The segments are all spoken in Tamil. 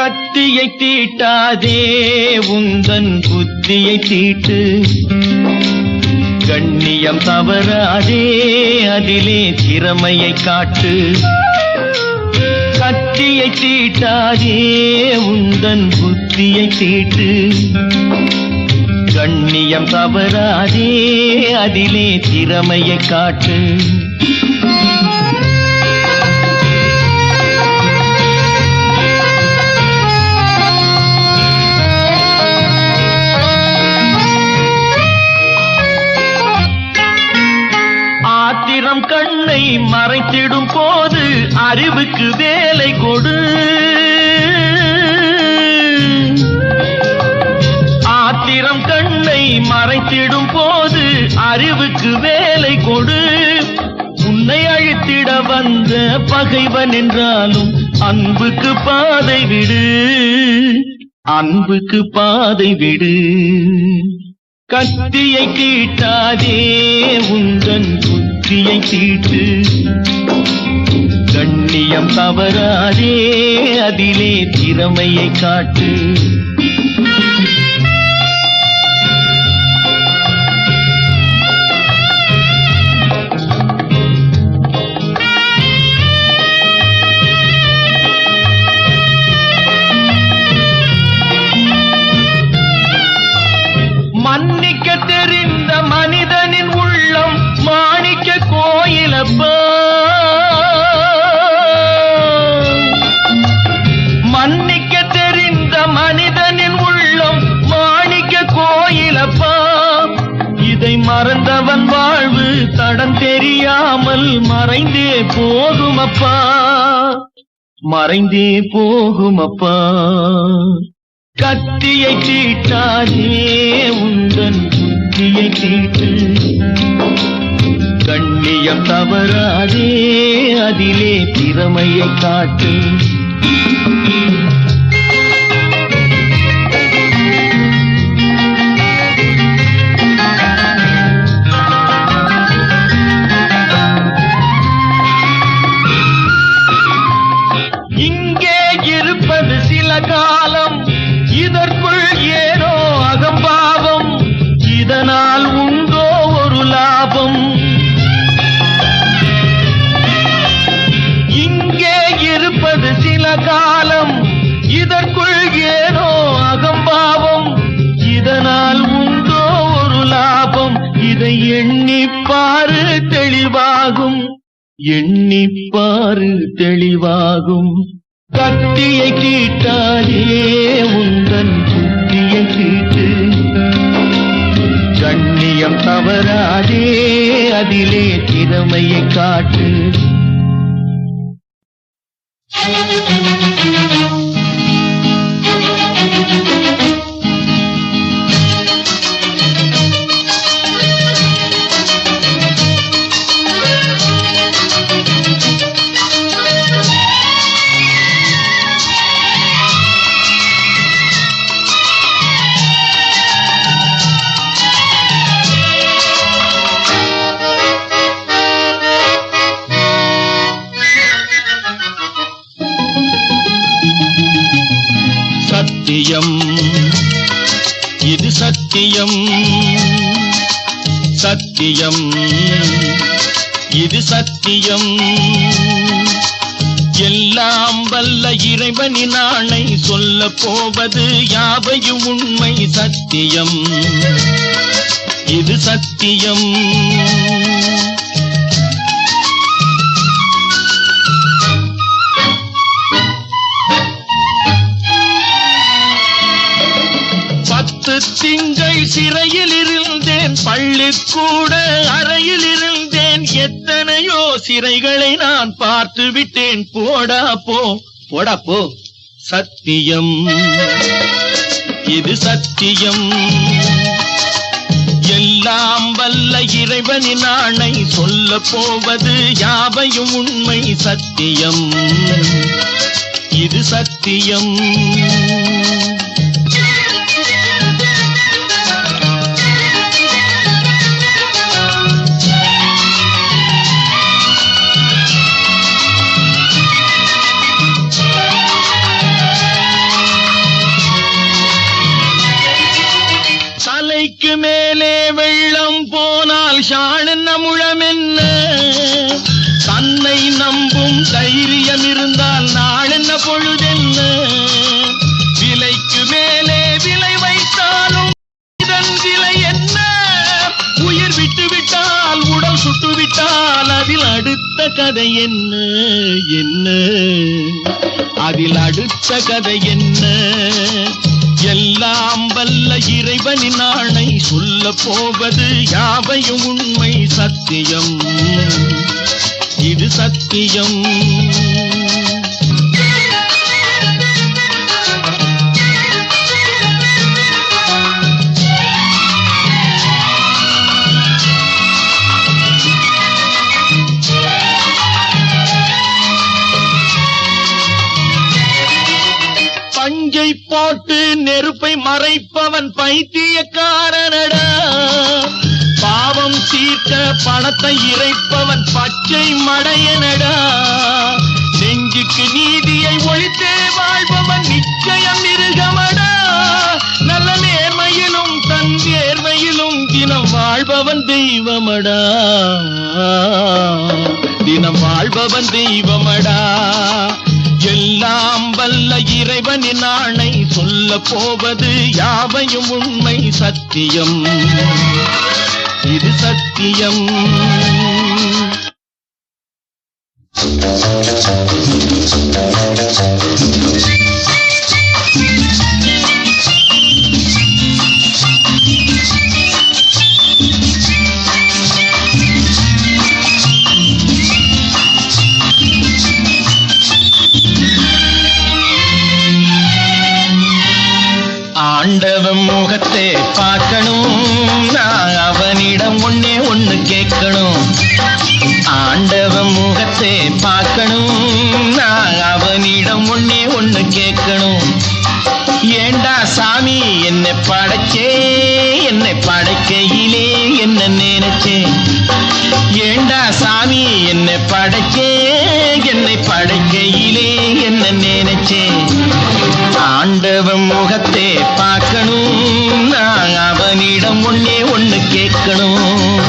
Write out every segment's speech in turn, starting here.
கத்தியை தீட்டாதே உந்தன் புத்தியை தீட்டு, கண்ணியம் தவறாதே அதிலே திறமையை காட்டு. கத்தியை தீட்டாதே உந்தன் புத்தியை தீட்டு, கண்ணியம் தவறாதே அதிலே திறமையை காட்டு. ஆத்திரம் கண்ணை மறைத்திடும் போது அறிவுக்கு வேலை கொடு. ஆத்திரம் கண்ணை மறைத்திடும் போது அறிவுக்கு வேலை கொடு. உன்னை அழித்திட வந்த பகைவன் என்றாலும் அன்புக்கு பாதை விடு, அன்புக்கு பாதை விடு. கத்தியை தீட்டாதே உந்தன் புத்தியை தீட்டு, கண்ணியம் தவறாதே அதிலே திறமையை காட்டு. மன்னிக்க தெரிந்த மனிதனின் உள்ளம் மாணிக்க கோயிலப்பா. மன்னிக்க தெரிந்த மனிதனின் உள்ளம் மாணிக்க கோயிலப்பா. இதை மறந்தவன் வாழ்வு தடம் தெரியாமல் மறைந்தே போகுமப்பா, மறைந்தே போகுமப்பா. கத்தியை தீட்டாதே உந்தன் புத்தியை தீட்டு, கண்ணியம் தவறாதே அதிலே திறமையை காட்டு. இங்கே இருப்பது சில காலம், இதற்குள் ஏனோ அகம்பாவம், இதனால் உண்டோ ஒரு லாபம். இங்கே இருப்பது சில காலம், இதற்குள் ஏனோ அகம்பாவம், இதனால் உண்டோ ஒரு லாபம். இதை எண்ணிப்பாரு தெளிவாகும், எண்ணிப்பாரு தெளிவாகும். கத்தியை தீட்டாதே உந்தன் புத்தியை தீட்டு, கண்ணியம் தவறாதே அதிலே திறமையை காட்டு. சத்தியம் இது சத்தியம், சத்தியம் இது சத்தியம். எல்லாம் வல்ல இறைவனின் ஆணை சொல்ல போவது யாவையும் உண்மை. சத்தியம் இது சத்தியம். திங்கள் சிறையில் இருந்தேன், பள்ளிக்கூட அறையில் இருந்தேன், எத்தனையோ சிறைகளை நான் பார்த்து விட்டேன். போடா போ, போடா போ. சத்தியம் இது சத்தியம். எல்லாம் வல்ல இறைவனின் ஆணை சொல்ல போவது யாவையும் உண்மை. சத்தியம் இது சத்தியம். முழம் என்ன? தன்னை நம்பும் தைரியம் இருந்தால் நாளென்ன பொழுதென்ன? விலைக்கு மேலே விலை வைத்தாலும் இதன் விலை என்ன? உயிர் விட்டு விட்டால் உடல் சுட்டு விட்டால் அதில் அடுத்த கதை என்ன? என்ன அதில் அடுத்த கதை என்ன? எல்லாம் வல்ல இறைவனின் ஆணை, சொல்ல போவது யாவையும் உண்மை சத்தியம், இது சத்தியம். பஞ்சை போட்டு நெருப்பை மறைப்பவன் பைத்தியக்காரனடா. பாவம் தீர்க்க பணத்தை இறைப்பவன் பச்சை மடையனடா. நெஞ்சுக்கு நீதியை ஒழித்தே வாழ்பவன் நிச்சயம் மிருகமடா. நல்ல நேர்மையிலும் தன் நேர்மையிலும் தினம் வாழ்பவன் தெய்வமடா. தினம் வாழ்பவன் தெய்வமடா. எல்லாம் வல்ல இறைவனின் ஆணை, சொல்ல போவது யாவையும் உண்மை சத்தியம், இது சத்தியம். ஆண்டவன் முகத்தை பார்க்கணும், நான் அவனிடம் ஒன்னே ஒண்ணு கேட்கணும். ஆண்டவன் முகத்தை பார்க்கணும், நான் அவனிடம் ஒன்னே ஒண்ணு கேட்கணும். ஏண்டா சாமி என்னை படைச்சே, என்னை படைக்கையிலே என்ன நினைச்சேன்? ஏண்டா சாமி என்னை படைச்சே, என்னை படைக்கையிலே என்ன நினைச்சேன்? ஆண்டவன் முகத்தை பார்க்கணும், நான் அவனிடம் ஒன்னே ஒண்ணு கேட்கணும்.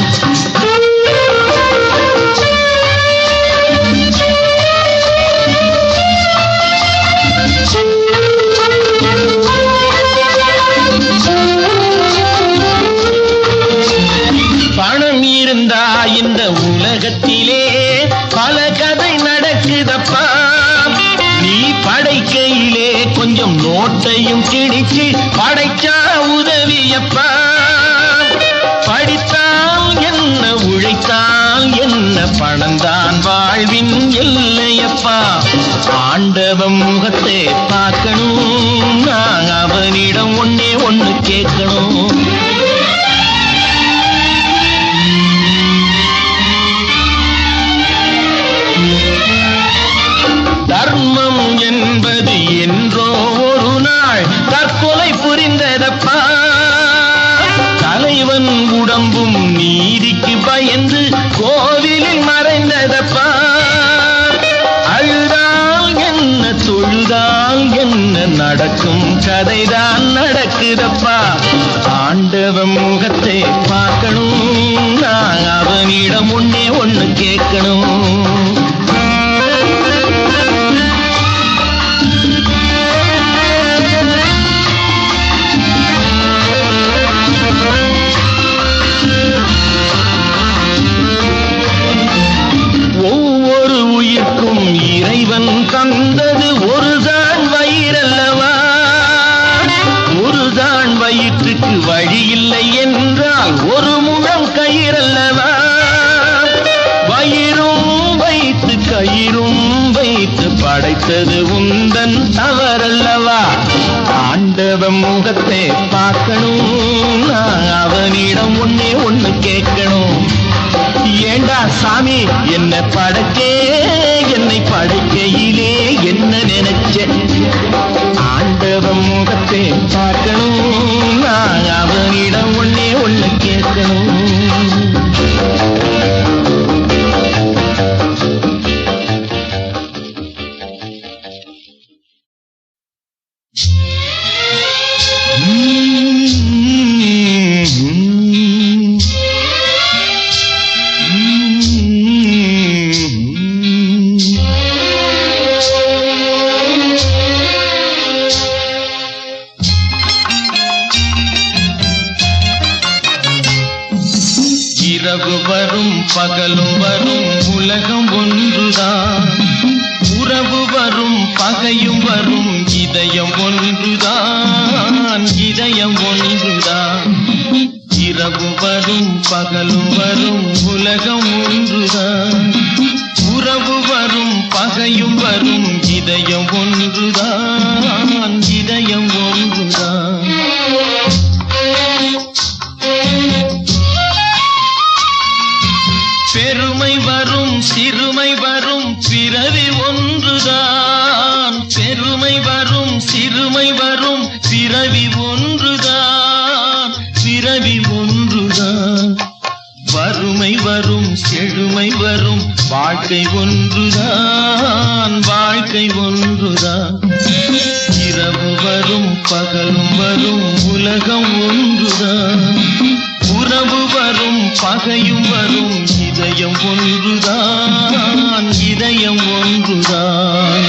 பணம் இருந்தா இந்த உலகத்திலே பல கதை நடக்குதப்பா. நீ படைக்கையிலே கொஞ்சம் நோட்டையும் கிழிச்சு படைச்சா உதவியப்பா. படித்தால் என்ன, உழைத்தால் என்ன, பணம்தான் வாழ்வின் எல்லையப்பா. ஆண்டவன் முகத்தை பார்க்கணும், நான் அவனிடம் ஒன்னே ஒண்ணு கேட்கணும். தர்மம் என்பது என்றோ ஒரு நாள் தற்கொலை புரிந்ததப்பா. தலைவன் உடம்பும் நீதிக்கு பயந்து கோவிலில் மறைந்ததப்பா. அழுதால் என்ன, தொழுதால் என்ன, நடக்கும் கதைதான் நடக்குதப்பா. ஆண்டவன் முகத்தை பார்க்கணும், நான் அவனிடம் ஒன்னே ஒண்ணு கேட்கணும். ஒவ்வொரு உயிர்க்கும் இறைவன் தந்தது ஒருதான் வயிறல்லவா. ஒருதான் வயிற்றுக்கு வழி இல்லை என்றால் ஒரு முழம் கயிறல்லவா. வயிறும் வைத்து கயிறும் வைத்து படைத்தது உந்தன் தவறல்லவா. ஆண்டவன் முகத்தை பார்க்கணும், நான் அவனிடம் ஒன்னே ஒண்ணு கேட்கணும். ஏண்டா சாமி என்ன படைச்சே, என்னை படைக்கையிலே என்ன நினைச்ச? ஆண்டவன் முகத்தை பார்க்கணும், நான் அவனிடம் ஒன்னே ஒண்ணு கேட்கணும். பகலும் வரும் உலகம் ஒன்றுதான், உறவு வரும் பகையும் வரும் இதயம் ஒன்றுதான், இதயம் ஒன்றுதான். இரவு வரும் பகலும் வரும் உலகம் ஒன்றுதான், உறவு வரும் பகையும் வரும் இதயம் ஒன்றுதான், இதயம் ஒன்றுதான். பெருமை வரும் சிறுமை வரும் பிறவி ஒன்றுதான், பெருமை வரும் சிறுமை வரும் பிறவி ஒன்றுதான், பிறவி ஒன்றுதான். வறுமை வரும் செழுமை வரும் வாழ்க்கை ஒன்றுதான், வாழ்க்கை ஒன்றுதான். இரவு வரும் பகலும் வரும் உலகம் ஒன்றுதான், உறவு வரும் பகையும் வரும் இதயம் ஒன்றுதான், இதயம் ஒன்றுதான்.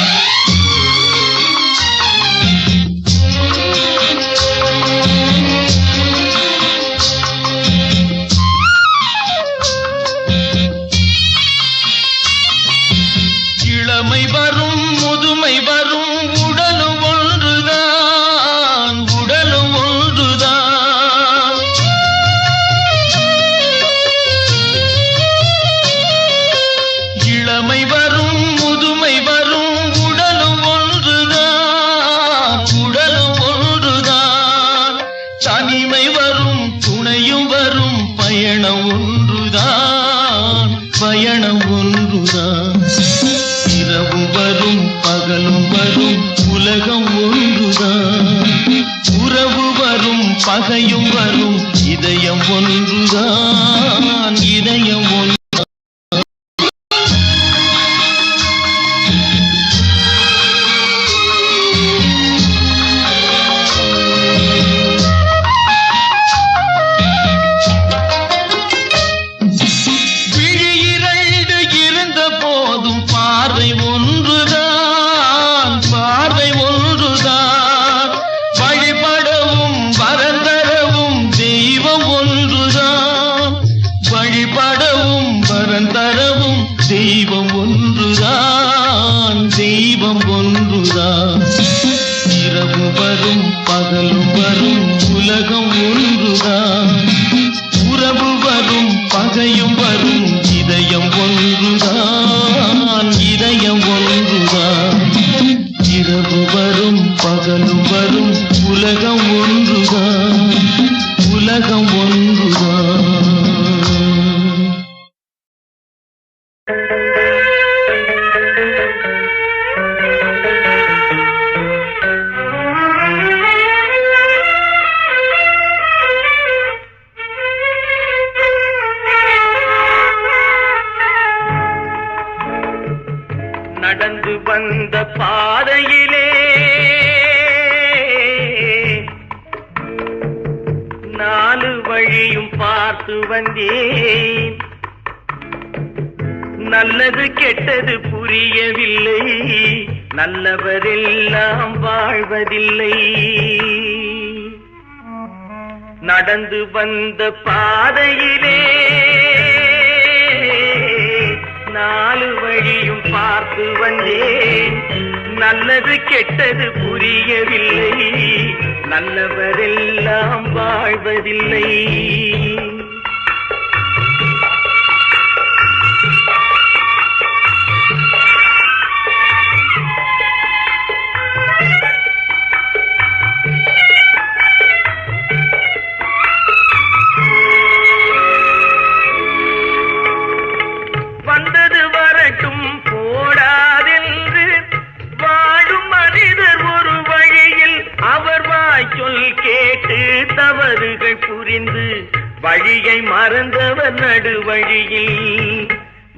இளமை வரும் முதுமை வரும் உடலும் ஒன்றுதான், உடலும் ஒன்றுதான். இளமை வரும் முதுமை வரும் உடலும் ஒன்றுதான், உடலும் ஒன்றுதான். தனிமை வரும் துணையும் வரும் பயணம் ஒன்றுதான், பயணம் ஒன்றுதான். இரவு வரும் பகலும் வரும் உலகம் ஒன்றுதான், உறவு வரும் பகையும் வரும் இதயம் ஒன்றுதான், இதயம் ஒன்று. தெய்வம் ஒன்றுதான், தெய்வம் ஒன்றுதான். இரவு வரும் பகலும் வரும் உலகம் ஒன்றுதான், உறவு வரும் பகையும் வரும் இதயம் ஒன்றுதான், இதயம் ஒன்றுதான். இரவு வரும் பகலும் வரும் உலகம் ஒன்றுதான், உலகம் ஒன்றுதான். நடந்து வந்த பாதையிலே நாலு வழியும் பார்த்து வந்தேன், நல்லது கெட்டது புரியவில்லை, நல்லவரெல்லாம் வாழ்வதில்லை. நடந்து வந்த பாதையிலே நாலு வழியும் பார்த்து வந்தேன், நல்லது கெட்டது புரியவில்லை, நல்லவரெல்லாம் வாழ்வதில்லை. வந்தது வரட்டும் போடாதென்று வாழும் மனிதர் ஒரு வழியில் அவர் வாய்ச்சொல் கேட்டு தவறுகள் புரிந்து வழியை மறந்தவர் நடுவழியில்.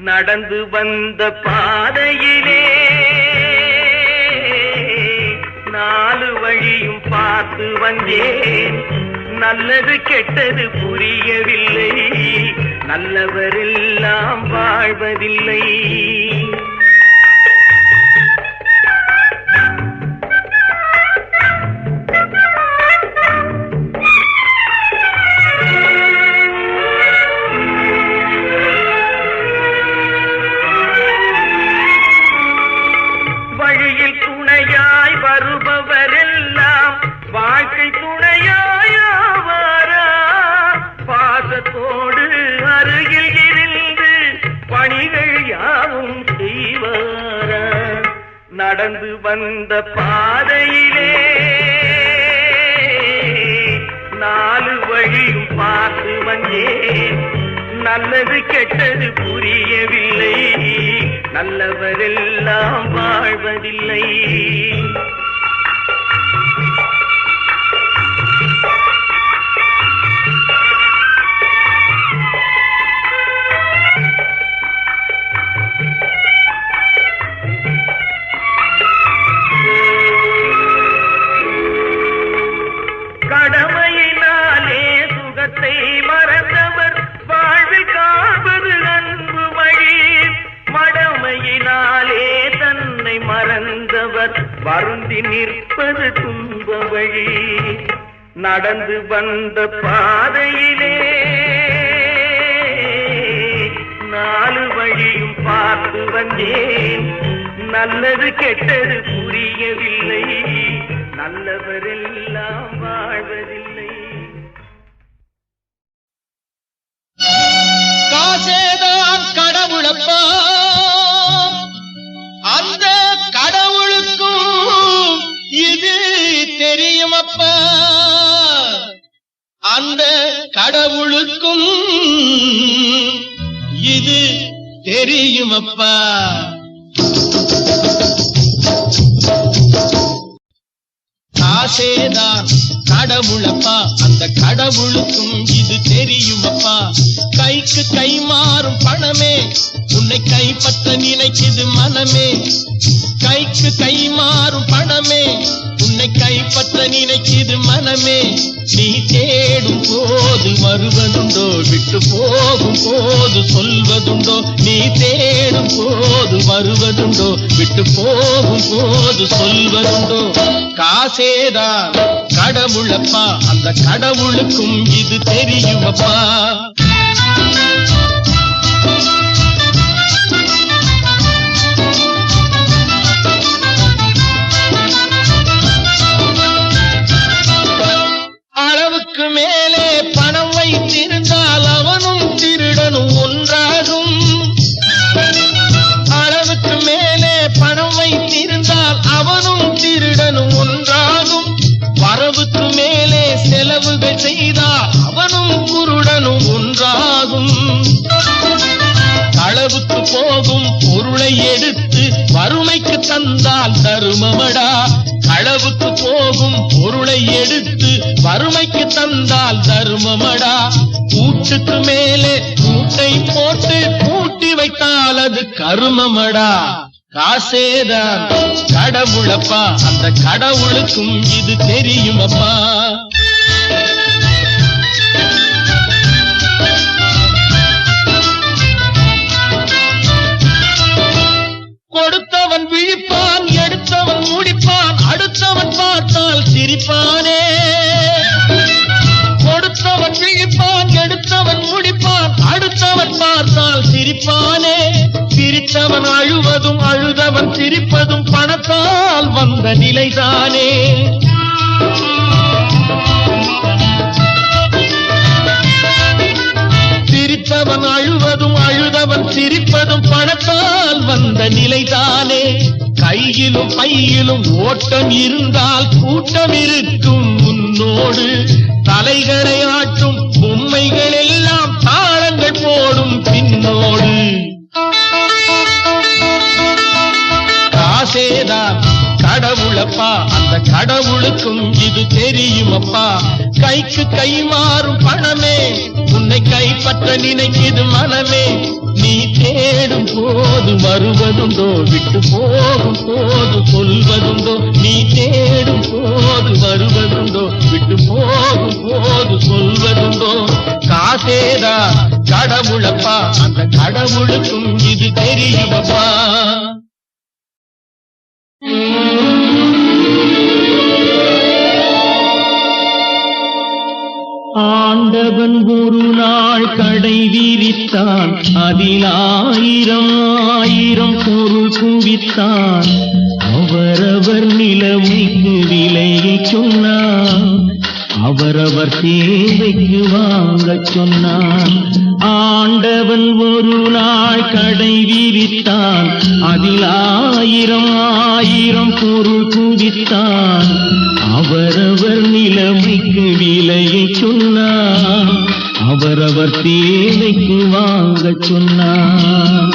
நடந்து வந்த பாதையிலே நாலு வழியும் பார்த்து வந்தேன், நல்லது கெட்டது புரியவில்லை, நல்லவரெல்லாம் வாழ்வதில்லை. நடந்து வந்த பாதையிலே நாலு வழியும் பார்த்து வந்தேன் நல்லது கெட்டது புரியவில்லை நல்லவரெல்லாம் வாழ்வதில்லை கடமையினாலே சுகத்தை மறந்தவர் வாழ்வில் காண்பது அன்பு வழி மடமையினாலே தன்னை மறந்தவர் வருந்தி நிற்பது துன்ப வழி நடந்து வந்த பாதையிலே நாலு வழியும் பார்த்து வந்தேன் நல்லது கெட்டது புரியவில்லை நல்லவரெல்லாம் வாழ்வதில்லை காசேதான் கடவுளப்பா அந்த கடவுளுக்கும் இது தெரியுமப்பா அந்த கடவுளுக்கும் இது தெரியுமப்பா காசேதான் கடவுளப்பா அந்த கடவுளுக்கும் இது தெரியுமப்பா கைக்கு கை மாறும் பணமே உன்னை கைப்பற்ற நினைக்குது மனமே கைக்கு கை மாறும் பணமே உன்னை கைப்பற்ற நினைக்குது மனமே நீ தேடும் போது வருவதுண்டோ விட்டு போகும் போது சொல்வதுண்டோ நீ தேடும் போது வருவதுண்டோ விட்டு போகும் போது சொல்வதுண்டோ காசேதான் கடவுளப்பா அந்த கடவுளுக்கும் இது தெரியுமப்பா அளவுக்கு மேலே பணம் வைத்திருந்தால் அவனும் திருடனும் ஒன்றாகும் அளவுக்கு மேலே பணம் வைத்திருந்தால் அவனும் திருடனும் ஒன்றாகும் வரவுக்கு மேலே செலவுகள் செய்தால் அவனும் குருடனும் ஒன்றாகும் களவுக்கு போகும் பொருளை எடுத்து வறுமைக்கு தந்தால் தருமமடா களவுக்கு போகும் பொருளை எடுத்து வறுமைக்கு தந்தால் தருமமடா கூட்டுக்கு மேலே கூட்டை போட்டு கூட்டி வைத்தால் அது கருமமடா காசேதான் கடவுளப்பா அந்த கடவுளுக்கும் இது தெரியுமப்பா கொடுத்தவன் விழிப்பான் எடுத்தவன் முடிப்பான் அடுத்தவன் பார்த்தால் சிரிப்பானே கொடுத்தவன் விழிப்பான் எடுத்தவன் முடிப்பான் அடுத்தவன் பார்த்தால் சிரிப்பானே சிரித்தவன் அழுவதும் அழுதவன் சிரிப்பதும் பணத்தால் வந்த நிலைதானே சிரித்தவன் அழுவதும் அழுதவன் சிரிப்பதும் பணத்தால் வந்த நிலைதானே கையிலும் பையிலும் ஓட்டம் இருந்தால் கூட்டம் இருக்கும் முன்னோடு தலைகளை ஆட்டும் பொம்மைகள் எல்லாம் தாளங்கள் போடும் பின்னோடு காசேதான் கடவுளப்பா அந்த கடவுளுக்கும் இது தெரியுமப்பா கைக்கு கை மாறும் பணமே உன்னை கைப்பற்ற நினைக்குது மனமே நீ தேடும் போது வருவதுண்டோ விட்டு போகும் போது சொல்வதுண்டோ நீ தேடும் போது வருவதுண்டோ விட்டு போகும் போது சொல்வதுண்டோ காசேதா கடவுளப்பா அந்த கடவுளுக்கும் இது தெரியுமப்பா ஆண்டவன் ஒரு நாள் கடை விரித்தான் அதில் ஆயிரம் ஆயிரம் பொருள் குவித்தான் அவரவர் நிலைமைக்கு விலையை சொன்னான் அவரவர் தேவைக்கு வாங்க சொன்னான். ஆண்டவன் ஒரு நாள் கடை விரித்தான், அதில் 1000 பொருள் குவித்தான். அவரவர் நிலைமைக்கு விலையை சொன்னான், அவரவர் தேவைக்கு வாங்க சொன்னான்.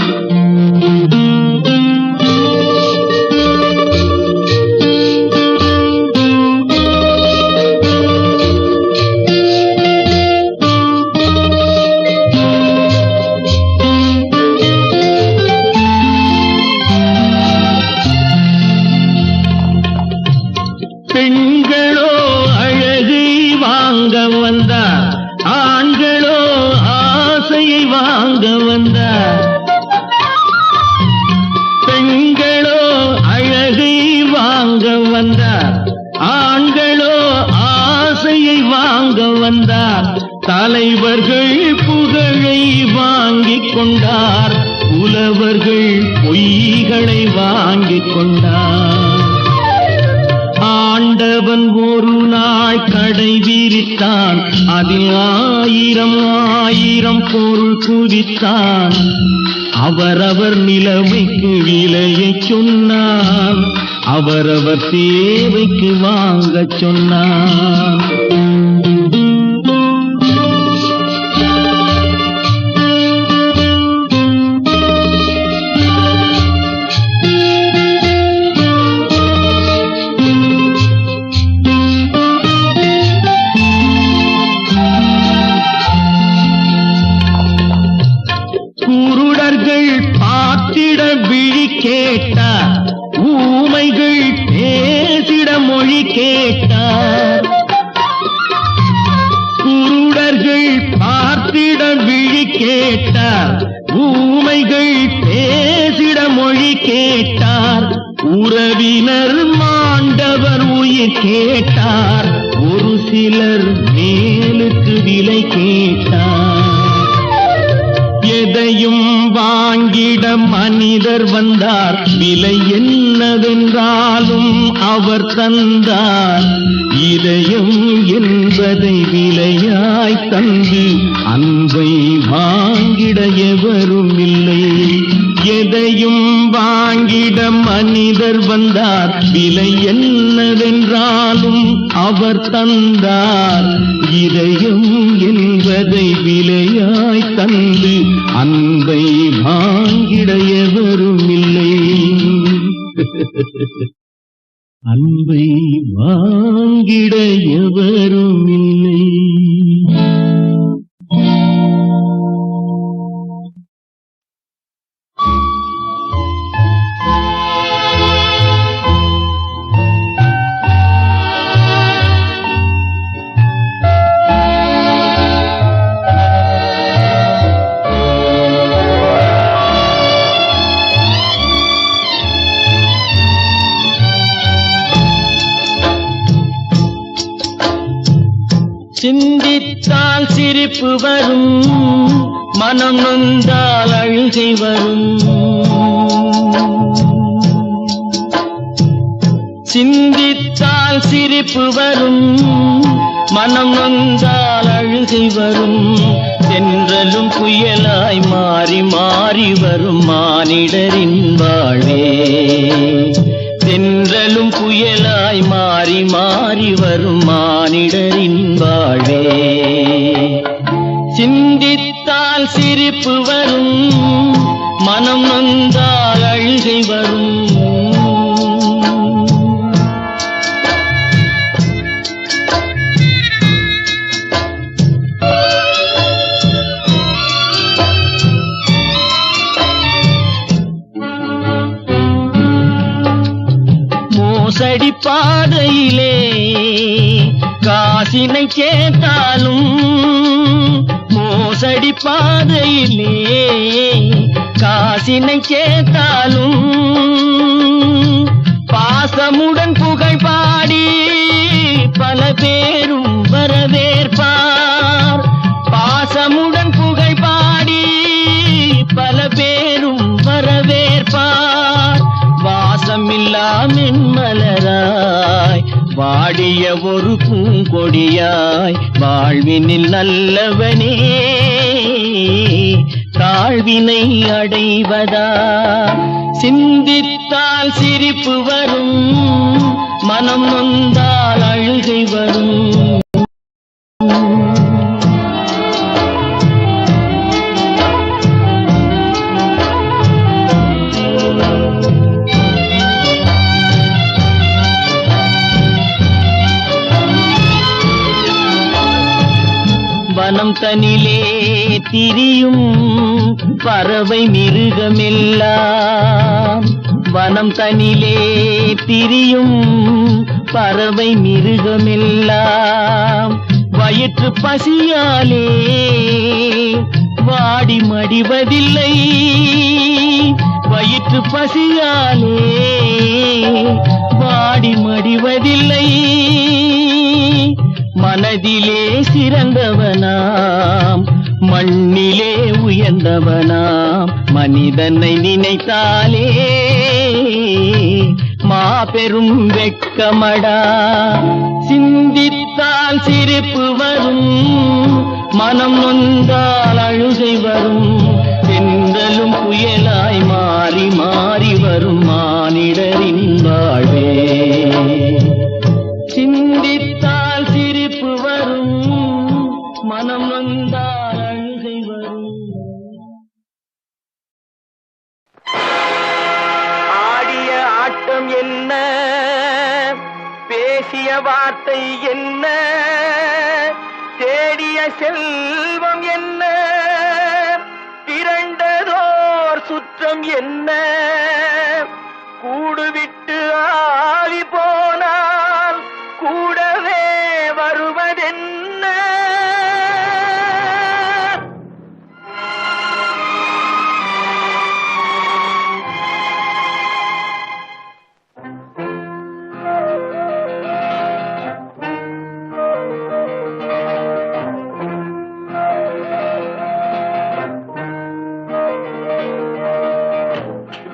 பெண்களோ அழகை வாங்க வந்தார், ஆண்களோ ஆசையை வாங்க வந்தார். பெண்களோ அழகை வாங்க வந்தார், ஆண்களோ ஆசையை வாங்க வந்தார். தலைவர்கள் புகழை வாங்கிக் கொண்டார், புலவர்கள் பொய்களை வாங்கிக் கொண்டார். ஆண்டவன் ஒரு நாள் கடை விரித்தான், அதில் 1000 பொருள் குவித்தான். அவரவர் நிலைமைக்கு விலையை சொன்னான், அவரவர் தேவைக்கு வாங்க சொன்னான். குருடர்கள் பார்த்திட விழி கேட்டார், ஊமைகள் பேசிட மொழி கேட்டார். குருடர்கள் பார்த்திட விழி கேட்டார், ஊமைகள் பேசிட மொழி கேட்டார். உறவினர் மாண்டவர் உயிர் கேட்டார், ஒரு சிலர் மேலுக்கு விலை கேட்டார். எதையும் வாங்கிட மனிதர் வந்தார், விலை என்னவென்றாலும் அவர் தந்தார். இதயம் என்பதை விலையாய் தந்து அன்பை வாங்கிட எவரும் இல்லை. எதையும் வாங்கிட மனிதர் வந்தார், விலை என்னவென்றாலும் அவர் தந்தார். இதயம் என்பதை விலையாய் தந்து அன்பை வாங்கிட எவரும் இல்லை. அன்பை வாங்கிட எவரும் இல்லை. சிந்தித்தால் சிரிப்பு வரும், மனம் நொந்தால் அழுகை வரும். சிந்தித்தால் சிரிப்பு வரும், மனம் நொந்தால் அழுகை வரும். தென்றலும் புயலாய் மாறி மாறி வரும் மானிடரின் வாழ்வே. தென்றலும் புயலாய் மாறி மாறி வரும் மானிடரின் வாழ்வே. சிந்தித்தால் சிரிப்பு வரும், மனம் நொந்தால் அழுகை வரும். மோசடி பாதையிலே காசினை சேர்த்தாலும், மோசடி பாதையிலே காசினை சேர்த்தாலும், பாசமுடன் புகழ் பாடி பல பேரும் வரவேற்பார். பாசமுடன் புகழ் பாடி பல பேரும் வரவேற்பார். வாசமில்லா மென்மலராய் வாடிய ஒரு பூங்கொடியாய் வாழ்வினில் நல்லவனே தாழ்வினை அடைவதா சிந்தித்தால் சிரிப்பு வரும் மனம் நொந்தால் அழுகை வரும் வனம் தனிலே திரியும் பறவை மிருகமெல்லாம் வனம் தனிலே திரியும் பறவை மிருகமெல்லாம் வயிற்று பசியாலே வாடி மடிவதில்லை வயிற்று பசியாலே வாடி மடிவதில்லை மனதிலே சிறந்தவனாம் மண்ணிலே உயர்ந்தவனாம் மனிதனை நினைத்தாலே மாபெரும் வெட்கமடா சிந்தித்தால் சிரிப்பு வரும் மனம் நொந்தால் அழுகை வரும் தென்றலும் புயலாய் மாறி மாறி வரும் மானிடரின் வாழ்வே சிந்தித்தால் சிரிப்பு வரும் மனம் நொந்தால் அழுகை வரும் ஆடிய ஆட்டம் என்ன பேசிய வார்த்தை என்ன தேடிய செல்வம் என்ன திரண்டதோர் சுற்றம் என்ன கூடுவிட்டு ஆவி போனால் கூடவே வருவதென்ன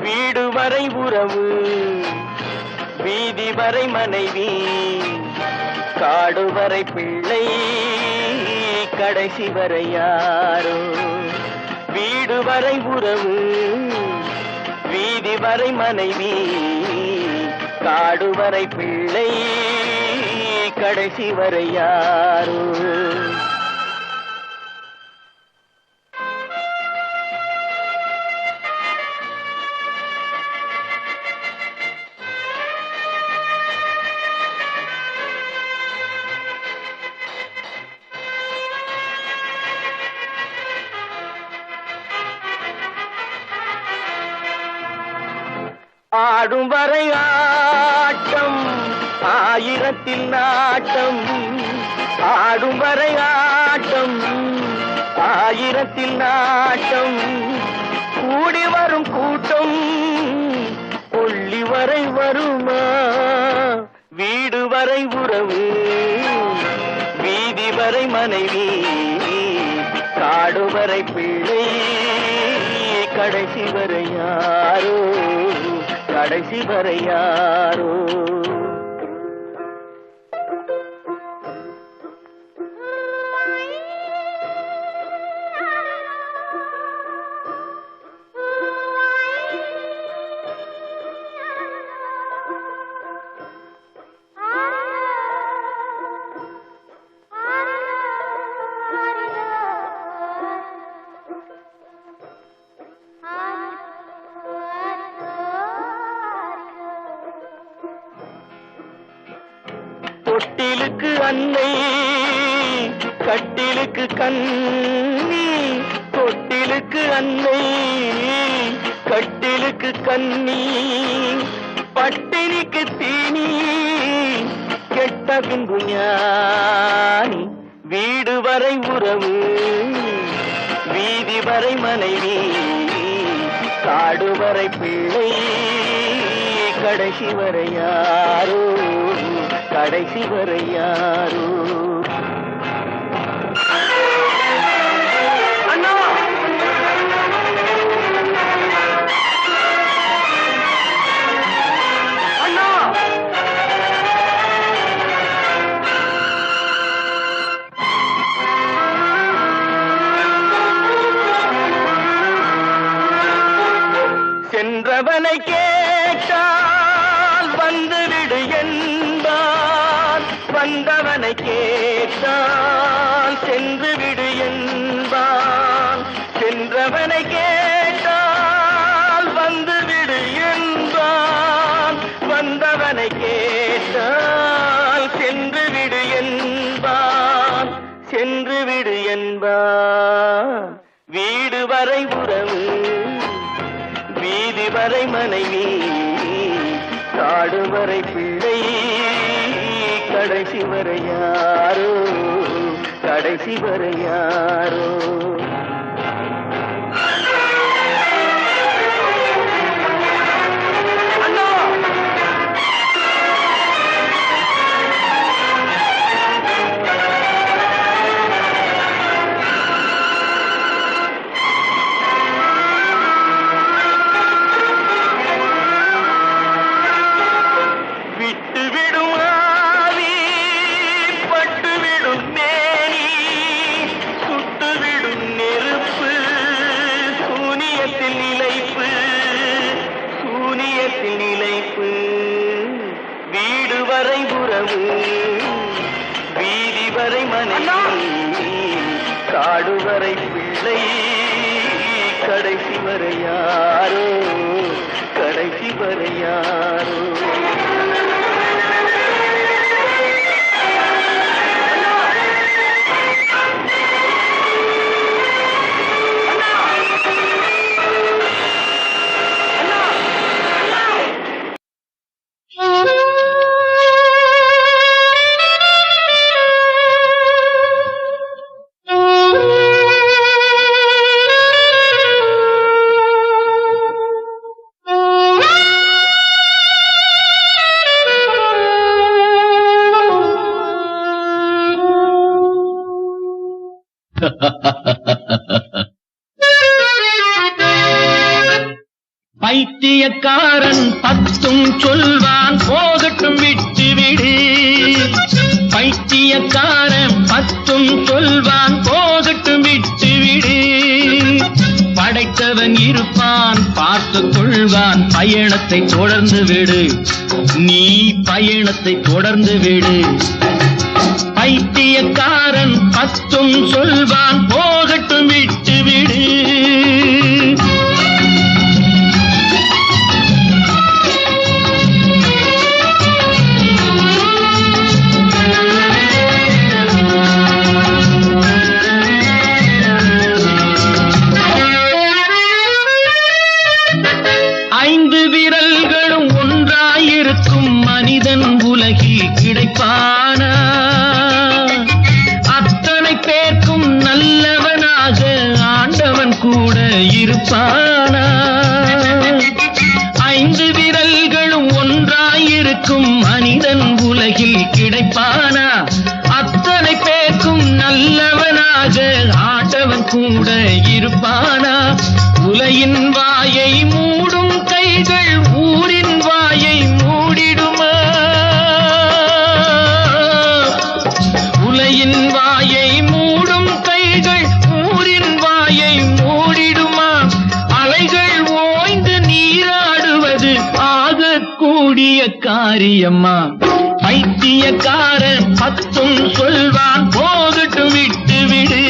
வீடு வரை உறவு வீதி வரை மனைவி காடு வரை பிள்ளை கடைசி வரை யாரோ வீடு வரை உறவு வீதி வரை மனைவி காடு வரை பிள்ளை கடைசி வரை யாரோ ஆடும் வரை ஆட்டம் ஆயிரத்தில் நாட்டம் ஆடும் வரை ஆட்டம் ஆயிரத்தில் நாட்டம் கூடி வரும் கூட்டம் கொள்ளி வரை வருமா வீடு வரை உறவு வீதி வரை மனைவி காடு வரை பிள்ளை கடைசி வரை யாரோ கடைசி வரை யாரோ தொட்டிலுக்கு அன்னை கட்டிலுக்கு கண்ணி தொட்டிலுக்கு அன்னை கட்டிலுக்கு கண்ணி பட்டினிக்கு தீனி கெட்ட பின்பு ஞானி வீடு வரை உறவு வீதி வரை மனைவி காடு வரை பிள்ளை கடைசி வரை யாரோ கடைசி வரை யாரோ அண்ணா அண்ணா சென்றவனை கேட்டால் வந்துவிடு என்பான், வந்தவனை கேட்டால் சென்று விடு என்பான். சென்றவனை கேட்டால் வந்துவிடு என்பான், வந்தவனை கேட்டால் சென்று விடு என்பான், சென்று விடு என்பான். வீடு வரை உறவு, வீதி வரை மனைவி, காடு வரை பிள்ளை, கடைசி வரை யாரோ, கடைசி வரை யாரோ. வீடு வரை உறவு, வீதி வரை மனைவி, காடு வரை பிள்ளை, கடைசி வரை யாரோ, கடைசி வரை யாரோ. பைத்தியக்காரன் பத்தும் சொல்வான், போகட்டும் விட்டுவிடு. பைத்தியக்காரன் பத்தும் சொல்வான், போகட்டும் விட்டுவிடு. படைத்தவன் இருப்பான், பார்த்துக் கொள்வான், பயணத்தை தொடர்ந்து விடு. நீ பயணத்தை தொடர்ந்து விடு. பைத்தியக்காரன் பத்தும் சொல்வான், போகட்டும் விட்டுவிடு. ஐந்து விரல்களும் ஒன்றாயிருக்கும் மனிதன் உலகில் கிடைப்பானா? அத்தனை பேர்க்கும் நல்லவனாக ஆண்டவன் கூட இருப்பானா? ஐந்து விரல்களும் ஒன்றாயிருக்கும் மனிதன் உலகில் கிடைப்பானா? அத்தனை பேர்க்கும் நல்லவனாக ஆண்டவன் கூட இருப்பானா? உலகின் வாயை மூடும் கைகள் ஊரின் வாயை மூடிடுமா? உலகின் வாயை மூடும் கைகள் ஊரின் வாயை மூடிடுமா? அலைகள் ஓய்ந்து நீராடுவது ஆகக்கூடிய காரியம்மா? பைத்தியக்காரன் பத்தும் சொல்வான், போகட்டும் விட்டுவிடு.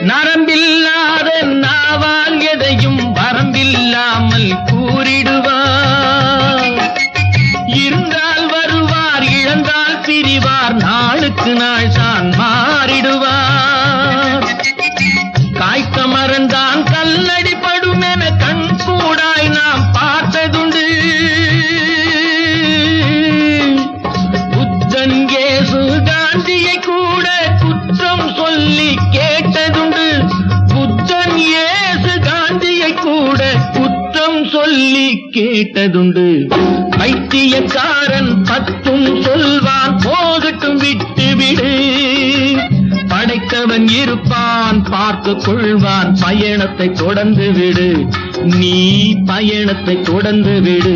நரம்பில்லாத நாவால் எதையும் வரம்பில்லாமல் கூறிடுவார். இருந்தால் வருவார், இழந்தால் பிரிவார், நாளுக்கு நாள் தான் மாறிடுவார். காய்க்க மறந்தான் கல்லடி படும் என கண் கூடாய் நாம் பார்த்ததுண்டு. புத்தன் இயேசு காந்தியை கூட குற்றம் சொல்லி கேட்டதுண்டு. புத்தன் இயேசு காந்தியை கூட குற்றம் சொல்லி கேட்டதுண்டு. பைத்தியக்காரன் பத்தும் சொல்வான், போகட்டும் விட்டுவிடு. பார்த்துக் கொள்வான். பயணத்தை தொடர்ந்து விடு, நீ பயணத்தை தொடர்ந்து விடு.